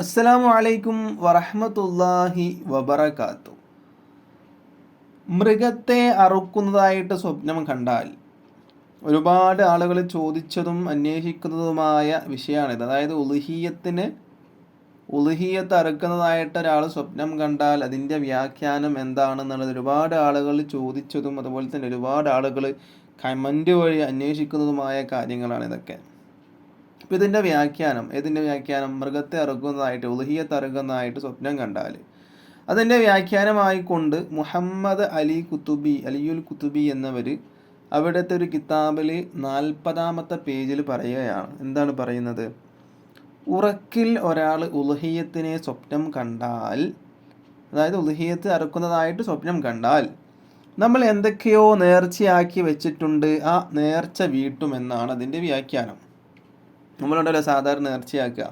അസ്സലാമു അലൈക്കും വറഹ്മത്തുള്ളാഹി വബറകാത്തു. മൃഗത്തെ അറുക്കുന്നതായിട്ട് സ്വപ്നം കണ്ടാൽ ഒരുപാട് ആളുകൾ ചോദിച്ചതും അന്വേഷിക്കുന്നതുമായ വിഷയമാണിത്. അതായത് ഉളുഹിയത്ത് അറുക്കുന്നതായിട്ട് ഒരാൾ സ്വപ്നം കണ്ടാൽ അതിൻ്റെ വ്യാഖ്യാനം എന്താണെന്നുള്ളത് ഒരുപാട് ആളുകൾ ചോദിച്ചതും അതുപോലെ തന്നെ ഒരുപാട് ആളുകൾ കമൻറ്റ് വഴി അന്വേഷിക്കുന്നതുമായ കാര്യങ്ങളാണ് ഇതൊക്കെ. അപ്പോൾ ഇതിൻ്റെ വ്യാഖ്യാനം മൃഗത്തെ അറുക്കുന്നതായിട്ട് ഉളുഹിയത്ത് അറുക്കുന്നതായിട്ട് സ്വപ്നം കണ്ടാൽ അതിൻ്റെ വ്യാഖ്യാനമായിക്കൊണ്ട് മുഹമ്മദ് അലിയുൽ കുത്തുബി എന്നവർ അവിടുത്തെ ഒരു കിതാബിൽ 40-ാമത്തെ പേജിൽ പറയുകയാണ്. എന്താണ് പറയുന്നത്? ഉറക്കിൽ ഒരാൾ ഉളുഹിയത്തിനെ സ്വപ്നം കണ്ടാൽ, അതായത് ഉളുഹിയത്ത് അറുക്കുന്നതായിട്ട് സ്വപ്നം കണ്ടാൽ നമ്മൾ എന്തൊക്കെയോ നേർച്ചയാക്കി വെച്ചിട്ടുണ്ട്, ആ നേർച്ച വീട്ടുമെന്നാണ് അതിൻ്റെ വ്യാഖ്യാനം. നമ്മളുണ്ടല്ലോ സാധാരണ നേർച്ചയാക്കുക,